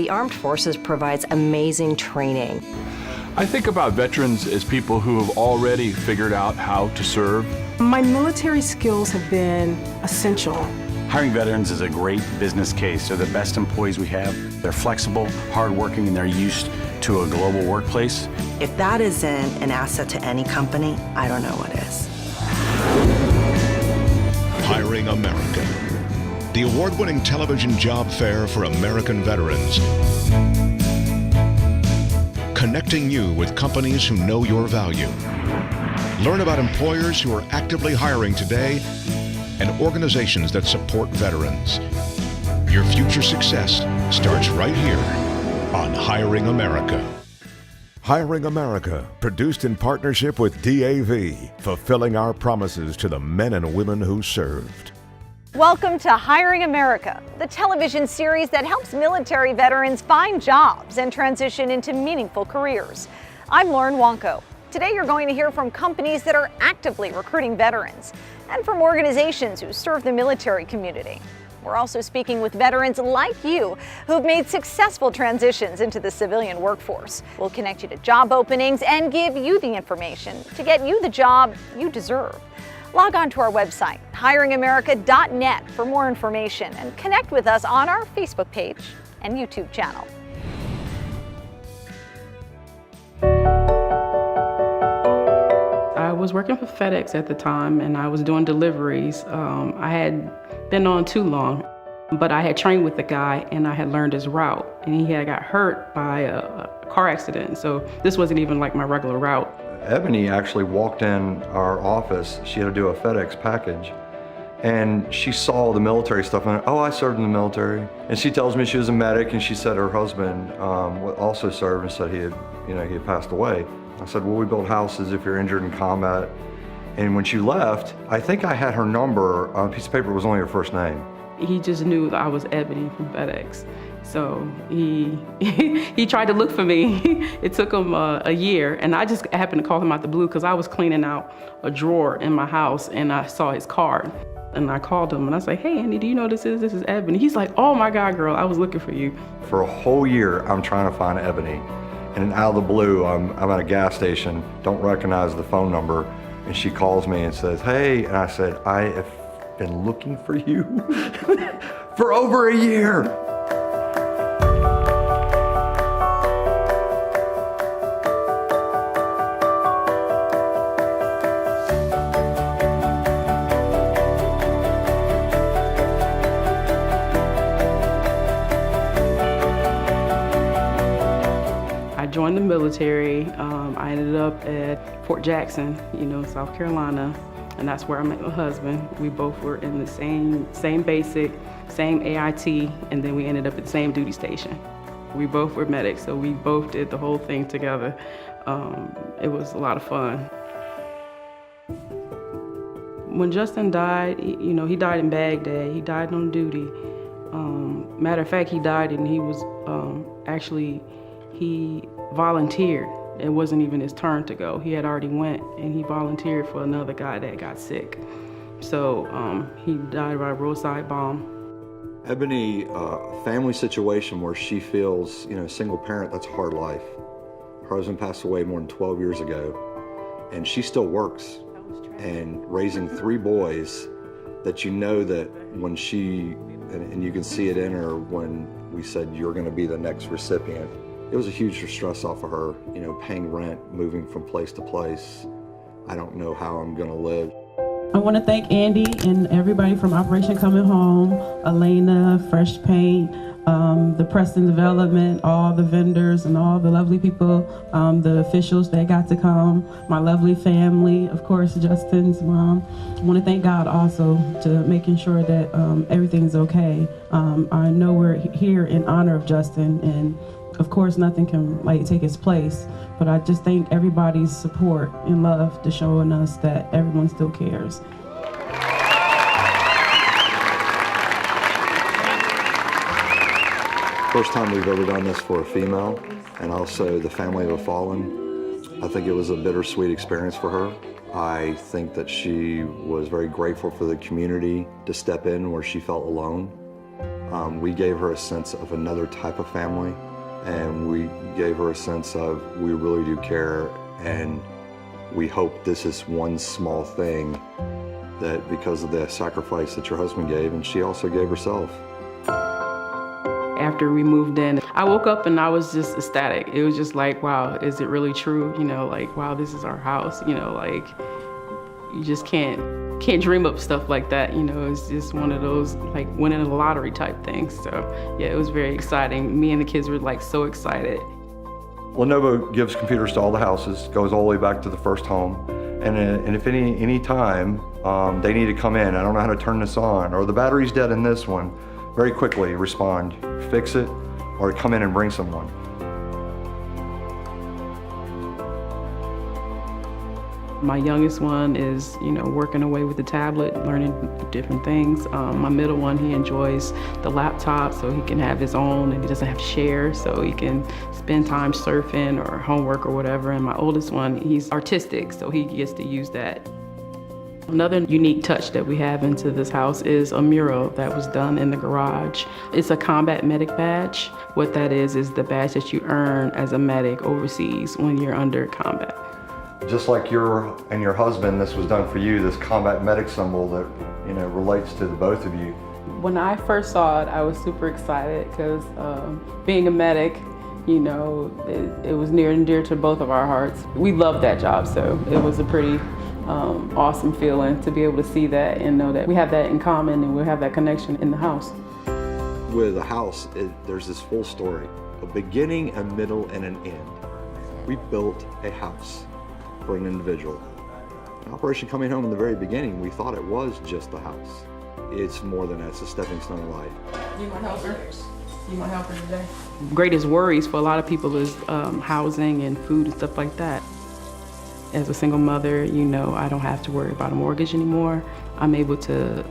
the Armed Forces provides amazing training. I think about veterans as people who have already figured out how to serve. My military skills have been essential. Hiring veterans is a great business case. They're the best employees we have. They're flexible, hardworking, and they're used to a global workplace. If that isn't an asset to any company, I don't know what is. Hiring America, the award-winning television job fair for American veterans. Connecting you with companies who know your value. Learn about employers who are actively hiring today and organizations that support veterans. Your future success starts right here on Hiring America. Hiring America, produced in partnership with DAV, fulfilling our promises to the men and women who served. Welcome to Hiring America, the television series that helps military veterans find jobs and transition into meaningful careers. I'm Lauren Wonko. Today you're going to hear from companies that are actively recruiting veterans and from organizations who serve the military community. We're also speaking with veterans like you who've made successful transitions into the civilian workforce. We'll connect you to job openings and give you the information to get you the job you deserve. Log on to our website, hiringamerica.net, for more information and connect with us on our Facebook page and YouTube channel. I was working for FedEx at the time and I was doing deliveries. I had been on too long, but I had trained with the guy and I had learned his route, and he had got hurt by a car accident. So this wasn't even like my regular route. Ebony actually walked in our office. She had to do a FedEx package, and she saw the military stuff and, oh, I served in the military. And she tells me she was a medic, and she said her husband also served and said he had passed away. I said, well, we build houses if you're injured in combat. And when she left, I think I had her number on a piece of paper. It was only her first name. He just knew that I was Ebony from FedEx. So he tried to look for me. It took him a year, and I just happened to call him out the blue because I was cleaning out a drawer in my house and I saw his card. And I called him and I said, hey, Andy, do you know this is Ebony? He's like, oh my God, girl, I was looking for you. For a whole year, I'm trying to find Ebony. And out of the blue, I'm at a gas station, don't recognize the phone number, and she calls me and says, hey, and I said, I have been looking for you for over a year. I joined the military. I ended up at Fort Jackson, South Carolina, and that's where I met my husband. We both were in the same basic, same AIT, and then we ended up at the same duty station. We both were medics, so we both did the whole thing together. It was a lot of fun. When Justin died, he died in Baghdad. He died on duty. Matter of fact, he died and he was he volunteered. It wasn't even his turn to go. He had already went and he volunteered for another guy that got sick. So he died by a roadside bomb. Ebony, a family situation where she feels, single parent, that's a hard life. Her husband passed away more than 12 years ago, and she still works. And raising 3 boys that that when she, and you can see it in her when we said you're gonna be the next recipient, it was a huge stress off of her, paying rent, moving from place to place. I don't know how I'm gonna live. I want to thank Andy and everybody from Operation Coming Home, Elena, Fresh Paint, the Preston Development, all the vendors and all the lovely people, the officials that got to come, my lovely family, of course, Justin's mom. I want to thank God also to making sure that everything's okay. I know we're here in honor of Justin, and of course nothing can take his place, but I just thank everybody's support and love to showing us that everyone still cares. First time we've ever done this for a female, and also the family of a fallen. I think it was a bittersweet experience for her. I think that she was very grateful for the community to step in where she felt alone. We gave her a sense of another type of family, and we gave her a sense of we really do care, and we hope this is one small thing that because of the sacrifice that your husband gave, and she also gave herself. After we moved in, I woke up and I was just ecstatic. It was just like, wow, is it really true? You know, like, wow, this is our house. You know, like, you just can't dream up stuff like that. You know, it's just one of those like winning the lottery type things. So yeah, it was very exciting. Me and the kids were like so excited. Lenovo gives computers to all the houses, goes all the way back to the first home. And if any time they need to come in, I don't know how to turn this on, or the battery's dead in this one, very quickly respond, fix it, or come in and bring someone. My youngest one is, you know, working away with the tablet, learning different things. My middle one, he enjoys the laptop, so he can have his own and he doesn't have to share, so he can spend time surfing or homework or whatever. And my oldest one, he's artistic, so he gets to use that. Another unique touch that we have into this house is a mural that was done in the garage. It's a combat medic badge. What that is the badge that you earn as a medic overseas when you're under combat. Just like your and your husband, this was done for you, this combat medic symbol that, you know, relates to the both of you. When I first saw it, I was super excited because being a medic, you know, it was near and dear to both of our hearts. We loved that job, so it was a pretty awesome feeling to be able to see that and know that we have that in common and we have that connection in the house. With a house, there's this full story, a beginning, a middle, and an end. We built a house for an individual. In Operation Coming Home in the very beginning, we thought it was just a house. It's more than that, it's a stepping stone of life. You want help her? You want help her today? Greatest worries for a lot of people is housing and food and stuff like that. As a single mother, you know, I don't have to worry about a mortgage anymore. I'm able to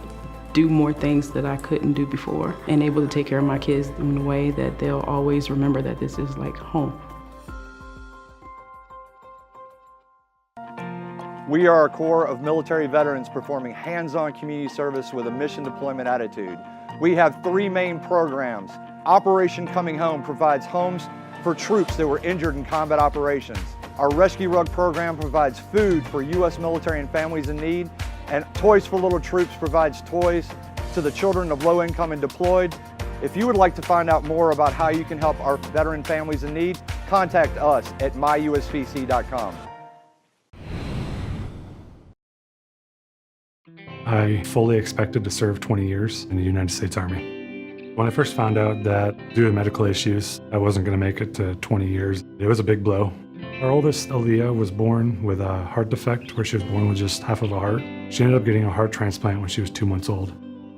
do more things that I couldn't do before and able to take care of my kids in a way that they'll always remember that this is like home. We are a corps of military veterans performing hands-on community service with a mission deployment attitude. We have 3 main programs. Operation Coming Home provides homes for troops that were injured in combat operations. Our Rescue Rug program provides food for U.S. military and families in need, and Toys for Little Troops provides toys to the children of low income and deployed. If you would like to find out more about how you can help our veteran families in need, contact us at myusvc.com. I fully expected to serve 20 years in the United States Army. When I first found out that due to medical issues, I wasn't going to make it to 20 years, it was a big blow. Our oldest, Aaliyah, was born with a heart defect where she was born with just half of a heart. She ended up getting a heart transplant when she was 2 months old.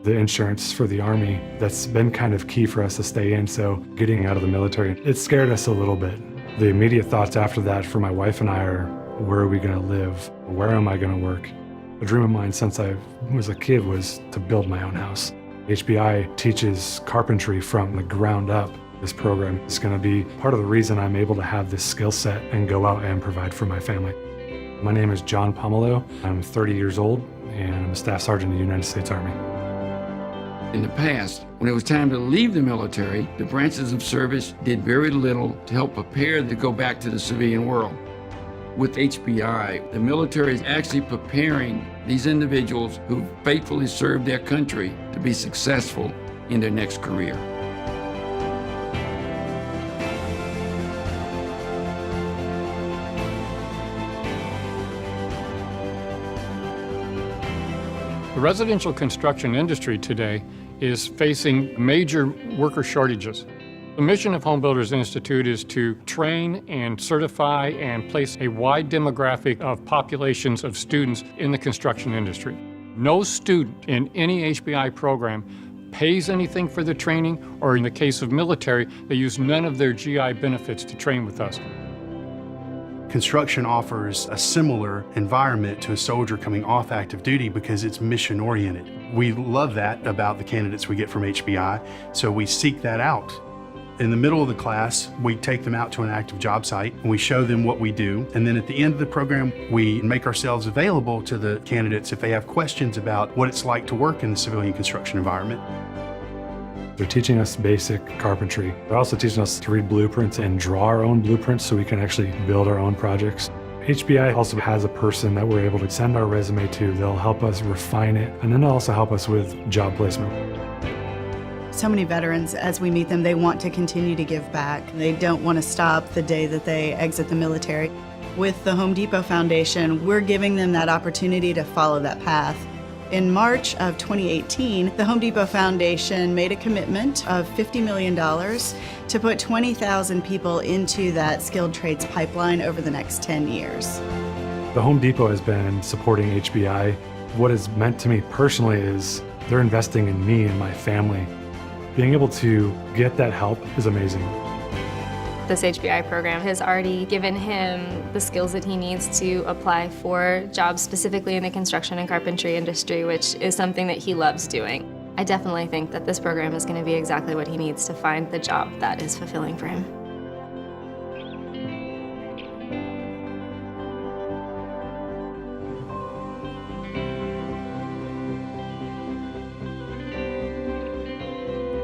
The insurance for the Army, that's been kind of key for us to stay in, so getting out of the military, it scared us a little bit. The immediate thoughts after that for my wife and I are, where are we going to live? Where am I going to work? A dream of mine since I was a kid was to build my own house. HBI teaches carpentry from the ground up. This program is going to be part of the reason I'm able to have this skill set and go out and provide for my family. My name is John Pomelo. I'm 30 years old and I'm a Staff Sergeant in the United States Army. In the past, when it was time to leave the military, the branches of service did very little to help prepare to go back to the civilian world. With HBI, the military is actually preparing these individuals who faithfully served their country to be successful in their next career. The residential construction industry today is facing major worker shortages. The mission of Home Builders Institute is to train and certify and place a wide demographic of populations of students in the construction industry. No student in any HBI program pays anything for the training, or in the case of military, they use none of their GI benefits to train with us. Construction offers a similar environment to a soldier coming off active duty because it's mission-oriented. We love that about the candidates we get from HBI, so we seek that out. In the middle of the class, we take them out to an active job site and we show them what we do. And then at the end of the program, we make ourselves available to the candidates if they have questions about what it's like to work in the civilian construction environment. They're teaching us basic carpentry. They're also teaching us to read blueprints and draw our own blueprints so we can actually build our own projects. HBI also has a person that we're able to send our resume to. They'll help us refine it, and then they'll also help us with job placement. So many veterans, as we meet them, they want to continue to give back. They don't want to stop the day that they exit the military. With the Home Depot Foundation, we're giving them that opportunity to follow that path. In March of 2018, the Home Depot Foundation made a commitment of $50 million to put 20,000 people into that skilled trades pipeline over the next 10 years. The Home Depot has been supporting HBI. What it's meant to me personally is they're investing in me and my family. Being able to get that help is amazing. This HBI program has already given him the skills that he needs to apply for jobs specifically in the construction and carpentry industry, which is something that he loves doing. I definitely think that this program is going to be exactly what he needs to find the job that is fulfilling for him.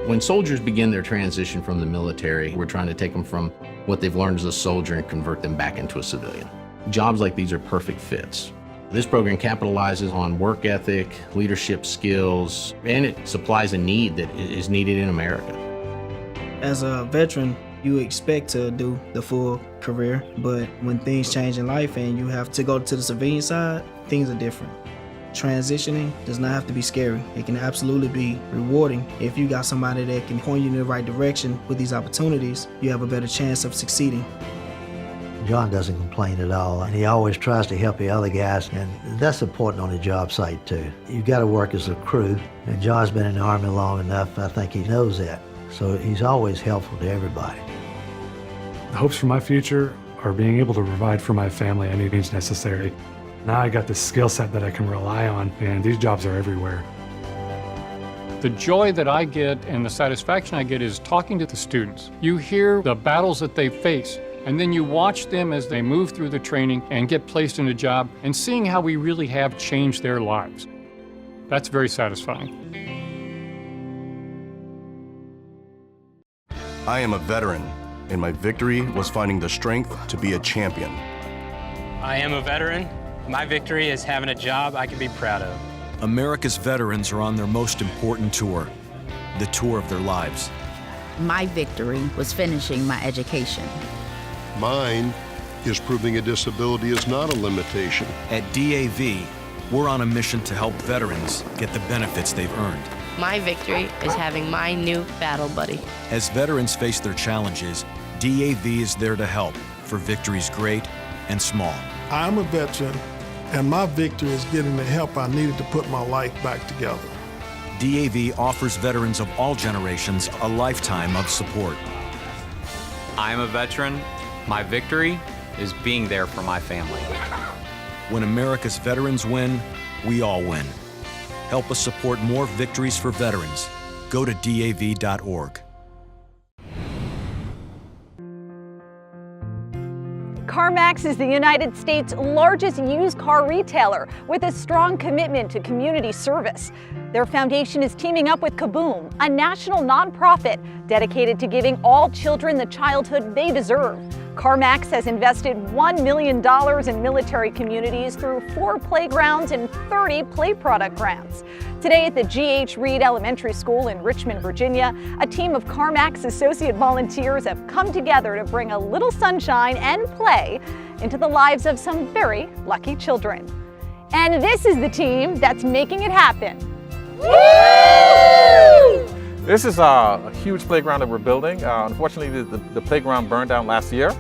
When soldiers begin their transition from the military, we're trying to take them from what they've learned as a soldier and convert them back into a civilian. Jobs like these are perfect fits. This program capitalizes on work ethic, leadership skills, and it supplies a need that is needed in America. As a veteran, you expect to do the full career, but when things change in life and you have to go to the civilian side, things are different. Transitioning does not have to be scary. It can absolutely be rewarding. If you got somebody that can point you in the right direction with these opportunities, you have a better chance of succeeding. John doesn't complain at all, and he always tries to help the other guys, and that's important on the job site too. You've got to work as a crew, and John's been in the Army long enough, I think he knows that. So he's always helpful to everybody. The hopes for my future are being able to provide for my family any means necessary. Now I got this skill set that I can rely on, and these jobs are everywhere. The joy that I get and the satisfaction I get is talking to the students. You hear the battles that they face, and then you watch them as they move through the training and get placed in a job, and seeing how we really have changed their lives. That's very satisfying. I am a veteran, and my victory was finding the strength to be a champion. I am a veteran. My victory is having a job I can be proud of. America's veterans are on their most important tour, the tour of their lives. My victory was finishing my education. Mine is proving a disability is not a limitation. At DAV, we're on a mission to help veterans get the benefits they've earned. My victory is having my new battle buddy. As veterans face their challenges, DAV is there to help for victories great and small. I'm a veteran, and my victory is getting the help I needed to put my life back together. DAV offers veterans of all generations a lifetime of support. I am a veteran. My victory is being there for my family. When America's veterans win, we all win. Help us support more victories for veterans. Go to DAV.org. CarMax is the United States' largest used car retailer with a strong commitment to community service. Their foundation is teaming up with Kaboom, a national nonprofit dedicated to giving all children the childhood they deserve. CarMax has invested $1 million in military communities through 4 playgrounds and 30 play product grants. Today at the G.H. Reed Elementary School in Richmond, Virginia, a team of CarMax associate volunteers have come together to bring a little sunshine and play into the lives of some very lucky children. And this is the team that's making it happen. This is a huge playground that we're building. Unfortunately, the playground burned down last year,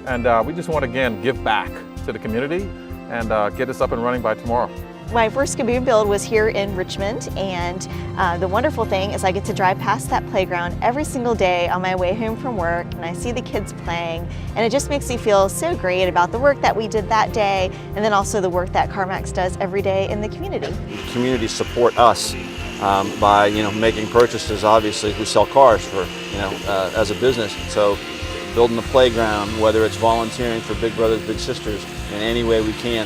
and we just want to again give back to the community and get this up and running by tomorrow. My first Kaboom build was here in Richmond, and the wonderful thing is I get to drive past that playground every single day on my way home from work, and I see the kids playing, and it just makes me feel so great about the work that we did that day, and then also the work that CarMax does every day in the community. Communities support us by making purchases. Obviously, we sell cars for as a business, so building the playground, whether it's volunteering for Big Brothers Big Sisters in any way we can.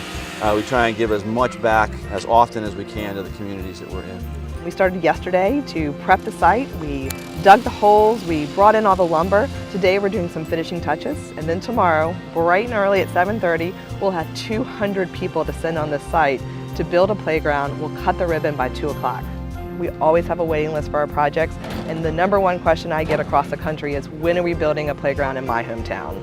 We try and give as much back as often as we can to the communities that we're in. We started yesterday to prep the site. We dug the holes, we brought in all the lumber. Today we're doing some finishing touches, and then tomorrow, bright and early at 7:30, we'll have 200 people descend on this site to build a playground. We'll cut the ribbon by 2 o'clock. We always have a waiting list for our projects, and the number one question I get across the country is, when are we building a playground in my hometown?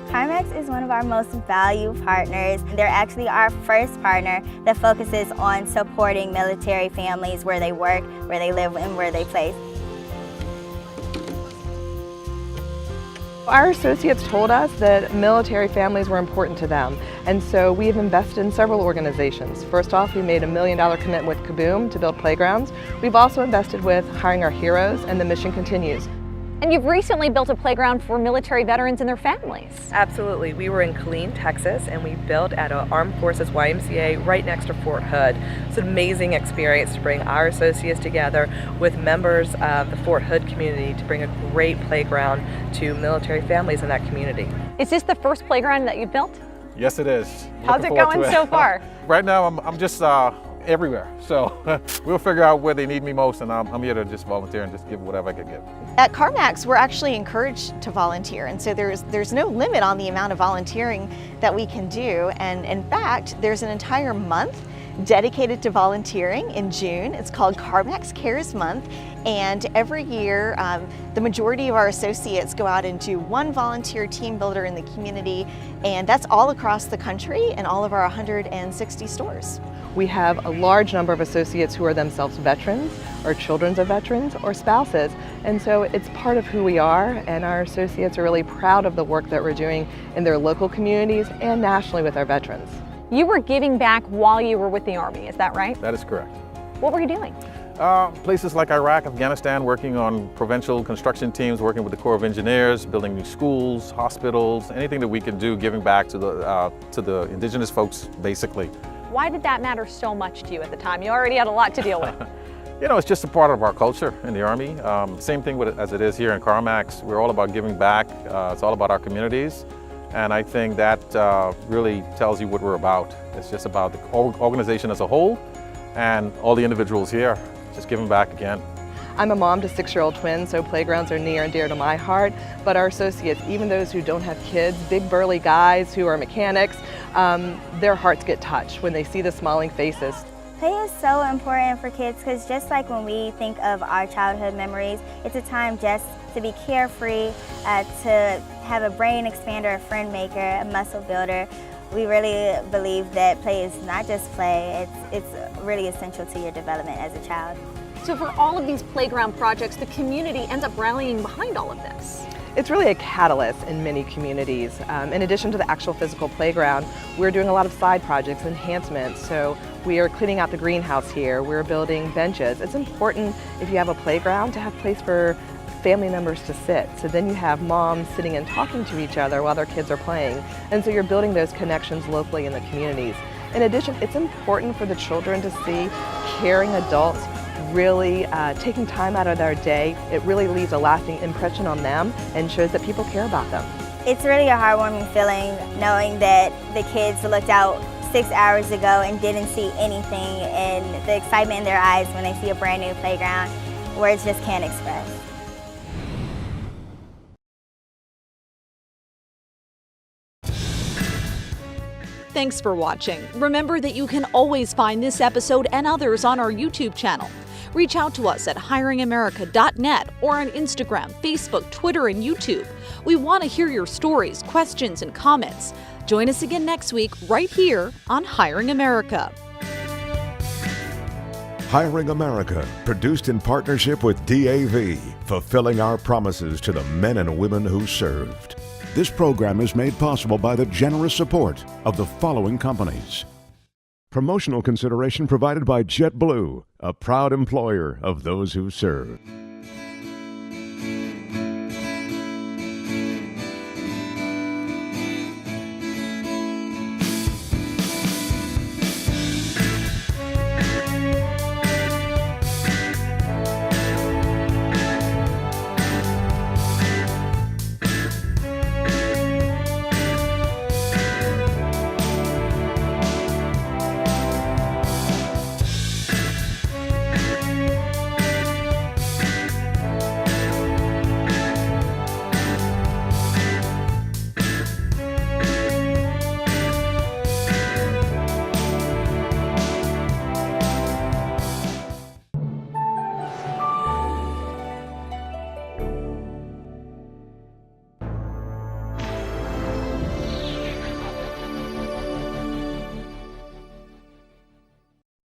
CarMax is one of our most valued partners. They're actually our first partner that focuses on supporting military families where they work, where they live, and where they play. Our associates told us that military families were important to them, and so we have invested in several organizations. First off, we made $1 million commitment with Kaboom to build playgrounds. We've also invested with Hiring Our Heroes, and the mission continues. And you've recently built a playground for military veterans and their families. Absolutely. We were in Killeen, Texas, and we built at an Armed Forces YMCA right next to Fort Hood. It's an amazing experience to bring our associates together with members of the Fort Hood community to bring a great playground to military families in that community. Is this the first playground that you built? Yes, it is. How's it going so far? Right now, I'm just everywhere. So we'll figure out where they need me most, and I'm here to just volunteer and just give whatever I can give. At CarMax, we're actually encouraged to volunteer, and so there's no limit on the amount of volunteering that we can do. And in fact, there's an entire month dedicated to volunteering in June. It's called CarMax Cares Month, and every year the majority of our associates go out and do one volunteer team builder in the community, and that's all across the country and all of our 160 stores. We have a large number of associates who are themselves veterans, or children of veterans, or spouses, and so it's part of who we are, and our associates are really proud of the work that we're doing in their local communities and nationally with our veterans. You were giving back while you were with the Army, is that right? That is correct. What were you doing? Places like Iraq, Afghanistan, working on provincial construction teams, working with the Corps of Engineers, building new schools, hospitals, anything that we can do, giving back to the indigenous folks, basically. Why did that matter so much to you at the time? You already had a lot to deal with. You know, it's just a part of our culture in the Army. Same thing as it is here in CarMax. We're all about giving back. It's all about our communities. And I think that really tells you what we're about. It's just about the organization as a whole and all the individuals here, just giving back again. I'm a mom to 6-year-old twins, so playgrounds are near and dear to my heart. But our associates, even those who don't have kids, big burly guys who are mechanics, their hearts get touched when they see the smiling faces. Play is so important for kids because just like when we think of our childhood memories, it's a time just to be carefree, to have a brain expander, a friend maker, a muscle builder. We really believe that play is not just play, it's really essential to your development as a child. So for all of these playground projects, the community ends up rallying behind all of this. It's really a catalyst in many communities. In addition to the actual physical playground, we're doing a lot of side projects, enhancements. So we are cleaning out the greenhouse here, we're building benches. It's important if you have a playground to have a place for family members to sit. So then you have moms sitting and talking to each other while their kids are playing. And so you're building those connections locally in the communities. In addition, it's important for the children to see caring adults really taking time out of their day. It really leaves a lasting impression on them and shows that people care about them. It's really a heartwarming feeling knowing that the kids looked out 6 hours ago and didn't see anything, and the excitement in their eyes when they see a brand new playground, words just can't express. Thanks for watching. Remember that you can always find this episode and others on our YouTube channel. Reach out to us at hiringamerica.net or on Instagram, Facebook, Twitter, and YouTube. We want to hear your stories, questions, and comments. Join us again next week right here on Hiring America. Hiring America, produced in partnership with DAV, fulfilling our promises to the men and women who served. This program is made possible by the generous support of the following companies. Promotional consideration provided by JetBlue, a proud employer of those who serve.